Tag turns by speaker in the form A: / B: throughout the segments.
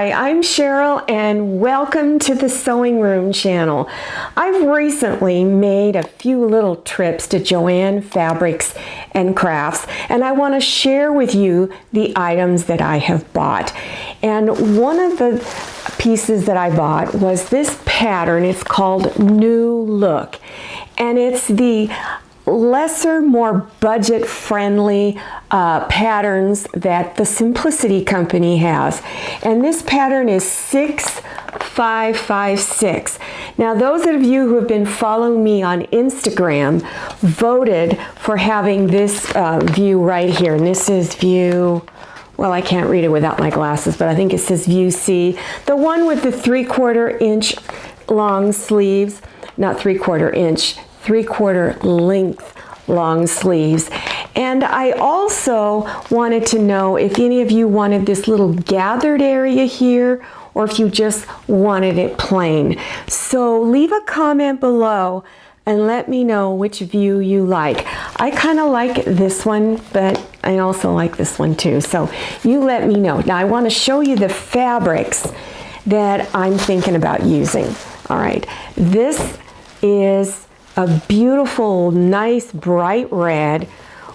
A: Hi, I'm Cheryl and welcome to the Sewing Room channel. I've recently made a few little trips to JOANN Fabrics and Crafts, and I want to share with you the items that I have bought. And one of the pieces that I bought was this pattern. It's called New Look, and it's the lesser, more budget-friendly patterns that the Simplicity Company has. And this pattern is 6556. Now, those of you who have been following me on Instagram voted for having this view right here. And this is view, well, I can't read it without my glasses, but I think it says view C. The one with the 3/4 inch long sleeves, not 3/4 inch, 3/4 length long sleeves. And I also wanted to know if any of you wanted this little gathered area here or if you just wanted it plain. So leave a comment below and let me know which view you like. I kind of like this one, but I also like this one too. So you let me know. Now I want to show you the fabrics that I'm thinking about using. All right, this is a beautiful, nice, bright red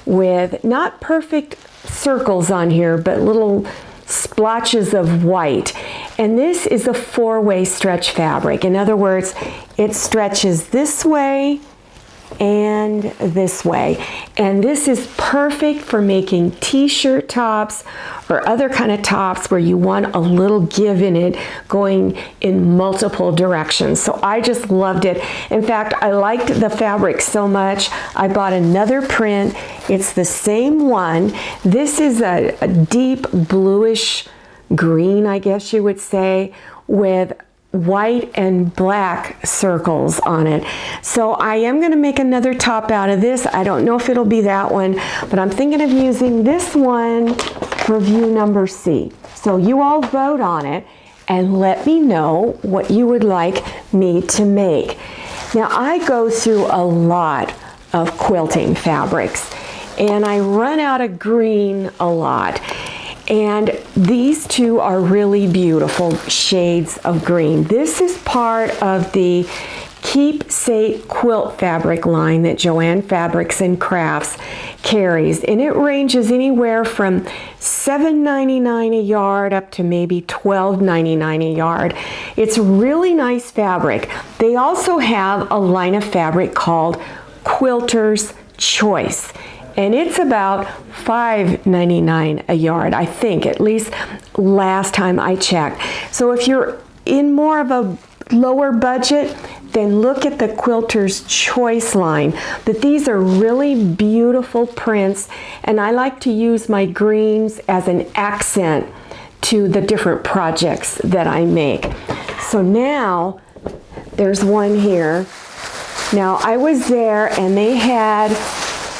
A: with not perfect circles on here, but little splotches of white. And this is a 4-way stretch fabric. In other words, it stretches this way and this way. And this is perfect for making t-shirt tops or other kind of tops where you want a little give in it going in multiple directions. So I just loved it. In fact, I liked the fabric so much, I bought another print. It's the same one. This is a deep bluish green, I guess you would say, with white and black circles on it. So I am going to make another top out of this. I don't know if it'll be that one, but I'm thinking of using this one for view number C. So you all vote on it and let me know what you would like me to make. Now I go through a lot of quilting fabrics and I run out of green a lot. And these two are really beautiful shades of green. This is part of the Keepsake quilt fabric line that JOANN Fabrics and Crafts carries. And it ranges anywhere from $7.99 a yard up to maybe $12.99 a yard. It's really nice fabric. They also have a line of fabric called Quilters Choice. And it's about $5.99 a yard, I think, at least last time I checked. So if you're in more of a lower budget, then look at the Quilters Choice line. But these are really beautiful prints, and I like to use my greens as an accent to the different projects that I make. So now, there's one here. Now, I was there, and they had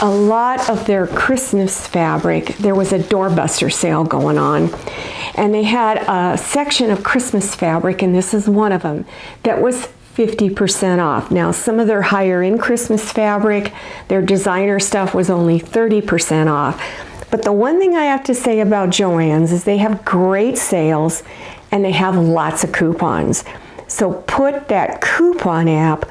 A: a lot of their Christmas fabric. There was a doorbuster sale going on, and they had a section of Christmas fabric, and this is one of them, that was 50% off. Now, some of their higher end Christmas fabric, their designer stuff was only 30% off. But the one thing I have to say about JOANN's is they have great sales and they have lots of coupons. So put that coupon app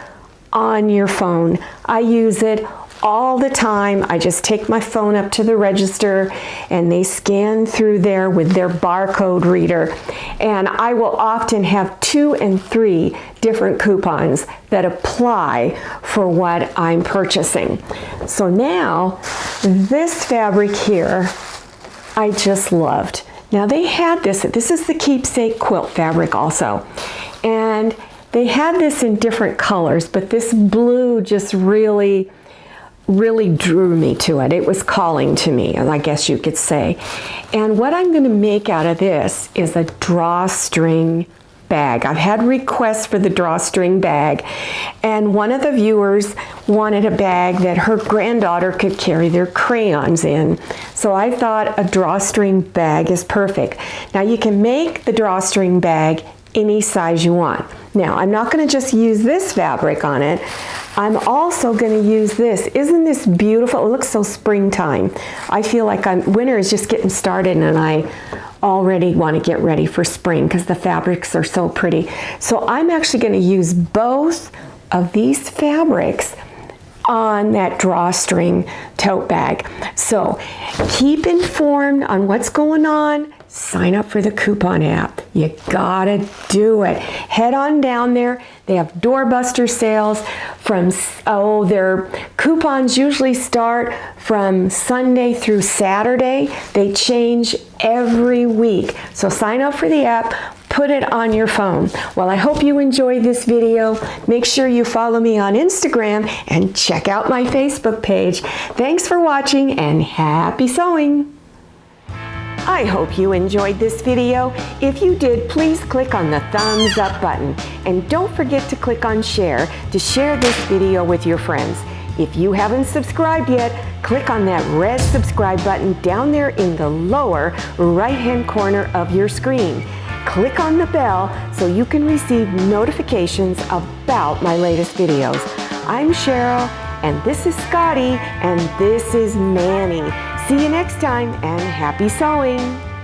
A: on your phone. I use it all the time. I just take my phone up to the register and they scan through there with their barcode reader, and I will often have 2 and 3 different coupons that apply for what I'm purchasing. So now this fabric here I just loved. Now they had this is the Keepsake quilt fabric also, and they had this in different colors, but this blue just really drew me to it. It was calling to me, I guess you could say. And what I'm going to make out of this is a drawstring bag. I've had requests for the drawstring bag, and one of the viewers wanted a bag that her granddaughter could carry their crayons in. So I thought a drawstring bag is perfect. Now you can make the drawstring bag any size you want. Now I'm not going to just use this fabric on it. I'm also going to use this. Isn't this beautiful? It looks so springtime. I feel like winter is just getting started and I already want to get ready for spring because the fabrics are so pretty. So I'm actually going to use both of these fabrics on that drawstring tote bag. So keep informed on what's going on. Sign up for the coupon app. You gotta do it. Head on down there. They have doorbuster sales from, their coupons usually start from Sunday through Saturday. They change every week. So sign up for the app. Put it on your phone. Well, I hope you enjoyed this video. Make sure you follow me on Instagram and check out my Facebook page. Thanks for watching and happy sewing. I hope you enjoyed this video. If you did, please click on the thumbs up button. And don't forget to click on share to share this video with your friends. If you haven't subscribed yet, click on that red subscribe button down there in the lower right-hand corner of your screen. Click on the bell so you can receive notifications about my latest videos. I'm Cheryl, and this is Scotty, and this is Manny. See you next time, and happy sewing!